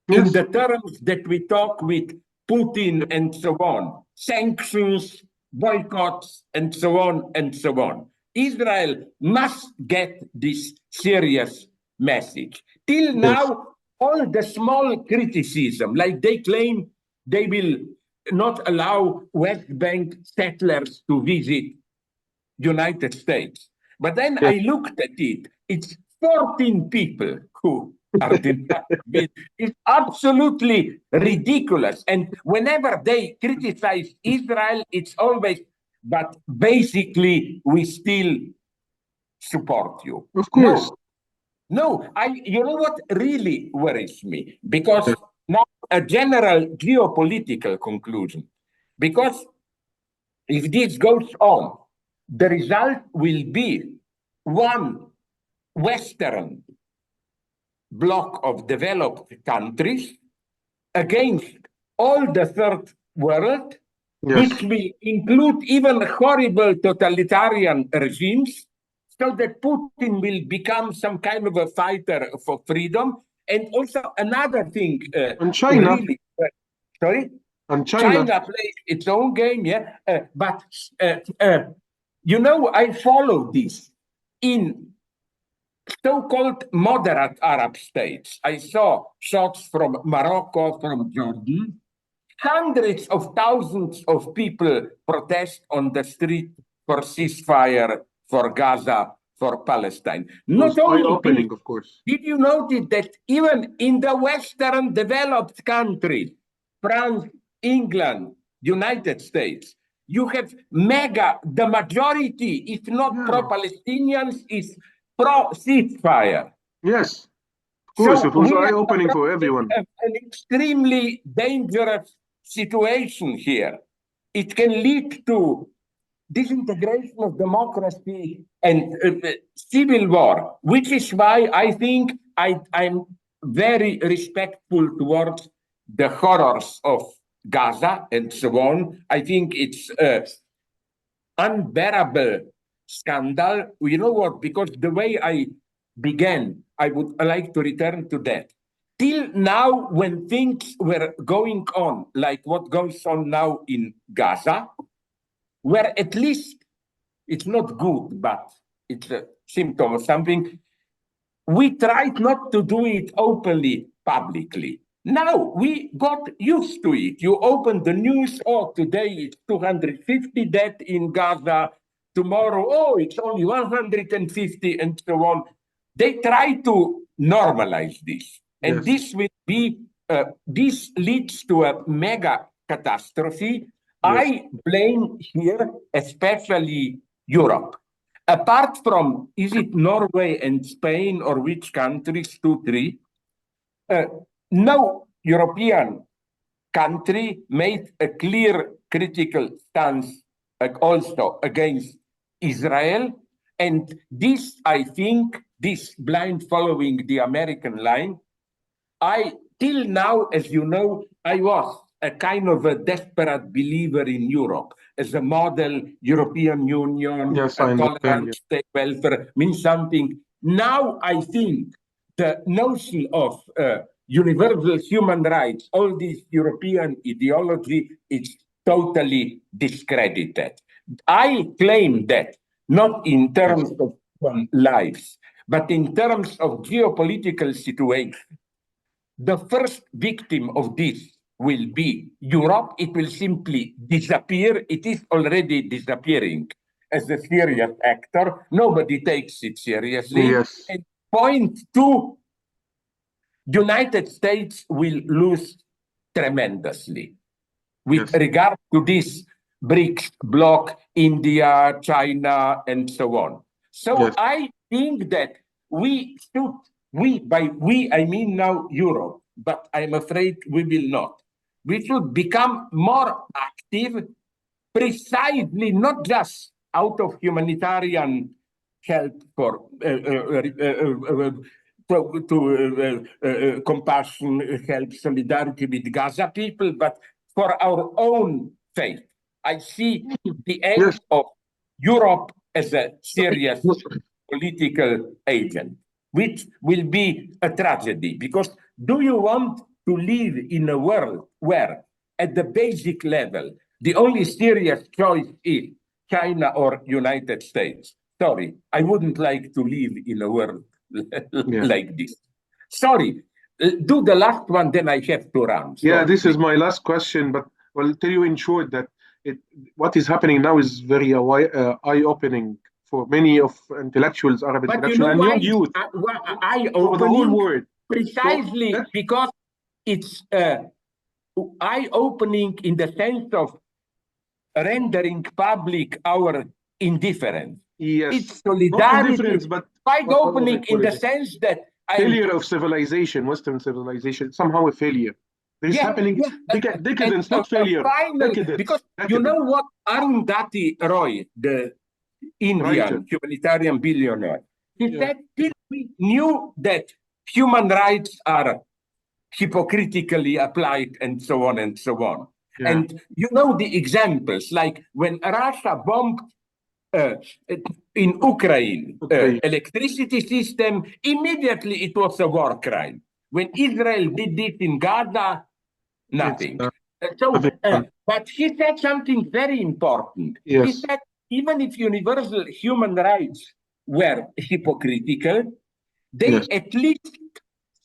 in the terms that we talk with Putin and so on. Sanctions, boycotts, and so on and so on. Israel must get this serious message. Till now, all the small criticism, like they claim they will not allow West Bank settlers to visit United States. But then I looked at it. It's 14 people who are denied. It's absolutely ridiculous. And whenever they criticize Israel, it's always, but basically we still support you. Of course. No, you know what really worries me? Because now a general geopolitical conclusion. Because if this goes on, the result will be one Western bloc of developed countries against all the third world, which will include even horrible totalitarian regimes, so that Putin will become some kind of a fighter for freedom. And also another thing, and China. Really, sorry? And China plays its own game, but I follow this in so-called moderate Arab states. I saw shots from Morocco, from Jordan. Hundreds of thousands of people protest on the street for ceasefire, for Gaza, for Palestine. Not only eye-opening, of course. Did you notice that even in the Western developed countries, France, England, United States, you have the majority, if not pro-Palestinians, is pro-ceasefire. Yes, of course, so it was eye-opening for everyone. An extremely dangerous situation here. It can lead to disintegration of democracy and civil war, which is why I think I'm very respectful towards the horrors of Gaza and so on. I think it's unbearable scandal. You know what? Because the way I began, I would like to return to that. Till now, when things were going on, like what goes on now in Gaza, where at least it's not good, but it's a symptom of something, we tried not to do it openly, publicly. Now we got used to it. You open the news, oh, today it's 250 dead in Gaza. Tomorrow, oh, it's only 150 and so on. They try to normalize this. And this will be, this leads to a mega catastrophe. I blame here especially Europe. Apart from, is it Norway and Spain or which countries, 2, 3, no European country made a clear critical stance also against Israel. And this, I think, this blind following the American line, till now, as you know, I was a kind of a desperate believer in Europe as a model European Union, a tolerant state welfare means something. Now I think the notion of universal human rights, all this European ideology, is totally discredited. I claim that not in terms of human lives, but in terms of geopolitical situation. The first victim of this will be Europe. It will simply disappear. It is already disappearing as a serious actor. Nobody takes it seriously. And point two, United States will lose tremendously with regard to this BRICS bloc, India, China, and so on. So I think that we should, by we, I mean now Europe, but I'm afraid we will not. We should become more active, precisely not just out of humanitarian help for compassion, help, solidarity with Gaza people, but for our own faith. I see the end of Europe as a serious political agent, which will be a tragedy. Because do you want to live in a world where, at the basic level, the only serious choice is China or United States? Sorry, I wouldn't like to live in a world like this. Sorry, do the last one, then I have to run. Sorry. Yeah, this is my last question, but I'll tell you in short that what is happening now is very eye-opening for many of intellectuals, Arab intellectuals, and young youth. Eye-opening, the whole world. Precisely because it's eye-opening in the sense of rendering public our indifference. Yes, it's solidarity, but eye-opening in the sense that failure of civilization, Western civilization, somehow a failure. There's happening decadence, not failure. Decadence. Because you know what Arundhati Roy, the Indian humanitarian billionaire, he said, till we knew that human rights are hypocritically applied and so on and so on. And you know the examples, like when Russia bombed in Ukraine, electricity system, immediately it was a war crime. When Israel did this in Gaza, nothing. But he said something very important. He said, even if universal human rights were hypocritical, they at least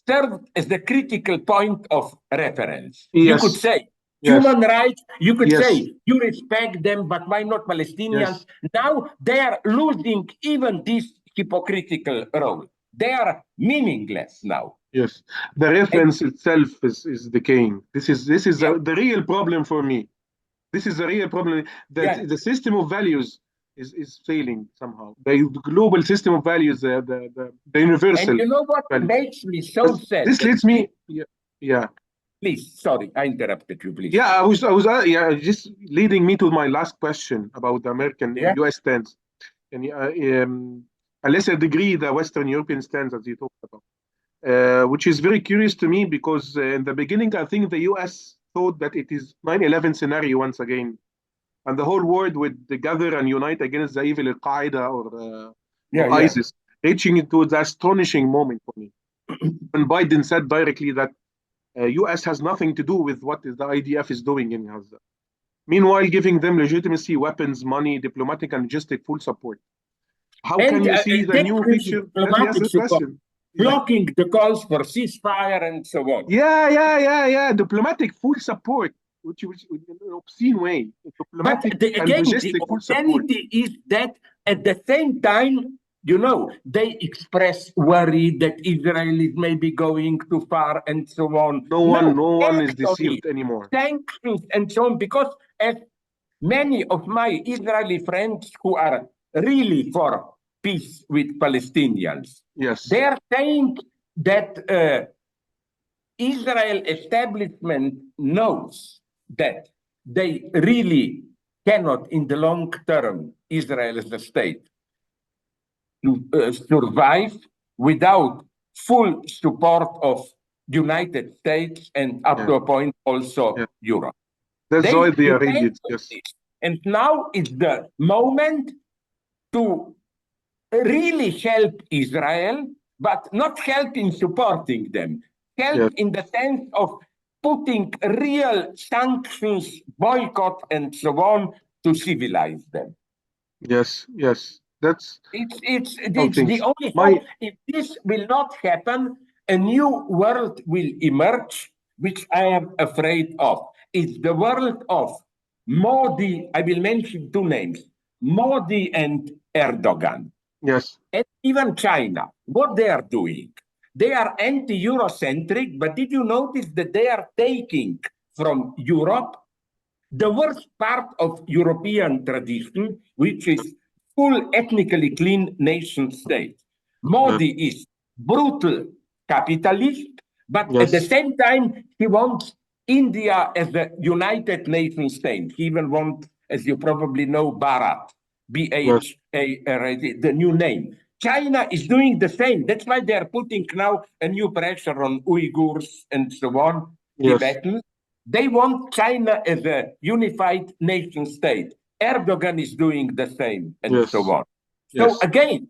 served as the critical point of reference. You could say, human rights, you could say, you respect them, but why not Palestinians? Now they are losing even this hypocritical role. They are meaningless now. Yes, the reference itself is decaying. This is the real problem for me. This is the real problem, that the system of values is failing somehow. The global system of values, the universal. And you know what makes me so sad? This leads me, Please, sorry, I interrupted you, please. I was just leading me to my last question about the American U.S. stance, and a lesser degree the Western European stance, as you talked about, which is very curious to me because in the beginning I think the U.S. thought that it is 9/11 scenario once again, and the whole world would gather and unite against the evil Al-Qaeda or ISIS, reaching into the astonishing moment for me. When Biden said directly that US has nothing to do with what the IDF is doing in Gaza. Meanwhile, giving them legitimacy, weapons, money, diplomatic and logistic full support. How can you see the new picture? Let me ask this question. Blocking the calls for ceasefire and so on. Yeah. Diplomatic full support, which in an obscene way. Diplomatic and logistic full support. The reality is that at the same time, they express worry that Israel is maybe going too far and so on. No one is deceived anymore. Sanctions and so on, because as many of my Israeli friends who are really for peace with Palestinians, yes, they're saying that Israel establishment knows that they really cannot, in the long term, Israel as a state, to survive without full support of United States and up to a point also Europe. That's why they are idiots. Yes. And now is the moment to really help Israel, but not help in supporting them. Help in the sense of putting real sanctions, boycott, and so on to civilize them. Yes. It's the only hope. If this will not happen, a new world will emerge, which I am afraid of. It's the world of Modi. I will mention two names, Modi and Erdogan. Yes. And even China, what they are doing. They are anti-Eurocentric, but did you notice that they are taking from Europe the worst part of European tradition, which is full ethnically clean nation state. Modi is brutal capitalist, but at the same time, he wants India as a united nation state. He even wants, as you probably know, Bharat, B-H-A-R-A-T, the new name. China is doing the same. That's why they are putting now a new pressure on Uyghurs and so on, Tibetans. They want China as a unified nation state. Erdogan is doing the same, and so on. So again,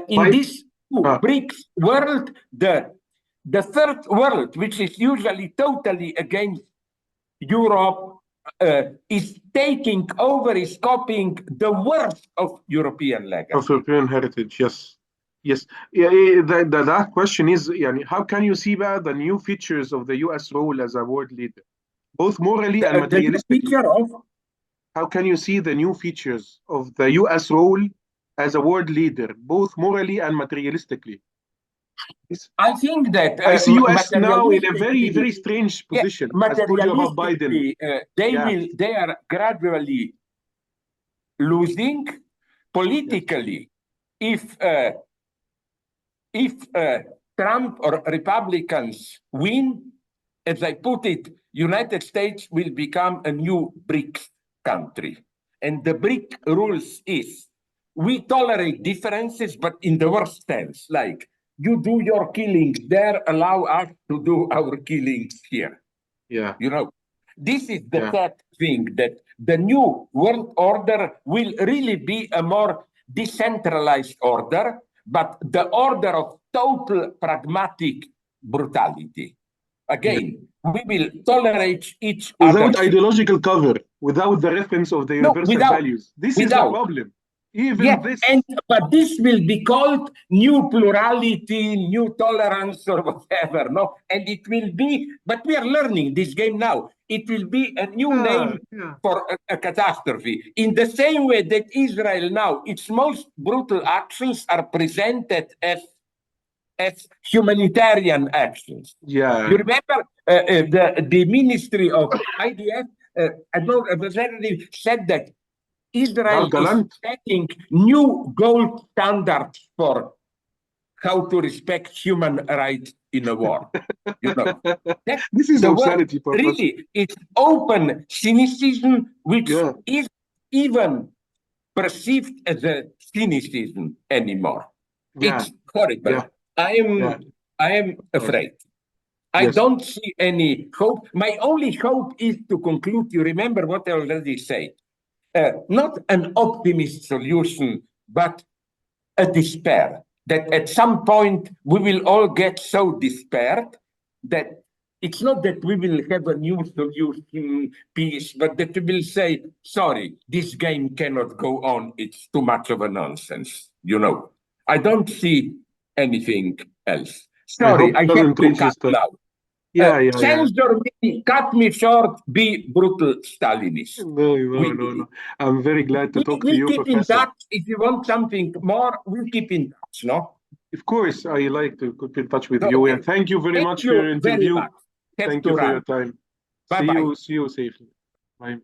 in this BRICS world, the third world, which is usually totally against Europe, is taking over, is copying the worst of European legacy. Of European heritage, yes. That question is, how can you see the new features of the US role as a world leader? Both morally and materialistically. How can you see the new features of the US role as a world leader, both morally and materialistically? I think that I see US now in a very, very strange position. As told you about Biden. They are gradually losing politically. If Trump or Republicans win, as I put it, United States will become a new BRICS country. And the BRIC rules is, we tolerate differences, but in the worst sense, like you do your killings there, allow us to do our killings here. This is the sad thing, that the new world order will really be a more decentralized order, but the order of total pragmatic brutality. Again, we will tolerate each other. Without ideological cover, without the reference of the universal values. This is the problem. But this will be called new plurality, new tolerance, or whatever, no? And it will be, but we are learning this game now. It will be a new name for a catastrophe. In the same way that Israel now, its most brutal actions are presented as humanitarian actions. You remember the Ministry of IDF, a representative said that Israel is setting new gold standards for how to respect human rights in a war. This is absurdity, really, it's open cynicism, which is even perceived as a cynicism anymore. It's horrible. I am afraid. I Yes. don't see any hope. My only hope is to conclude. You remember what I already said. Not an optimist solution, but a despair. That at some point we will all get so despaired that it's not that we will have a new solution, peace, but that we will say, sorry, this game cannot go on. It's too much of a nonsense. You know, I don't see anything else. I hope Sorry, it I have doesn't to reach cut this time. now. Yeah. Censor me, cut me short, be brutal Stalinist. No. I'm very glad to talk to We you, keep in Professor. touch. If you want something more, we'll keep in touch, no? Of course, I like to keep in touch with you. Okay. And thank you very Thank much for your you very interview. much. Have Thank to you for run. your time. Bye-bye. See you safely. Bye.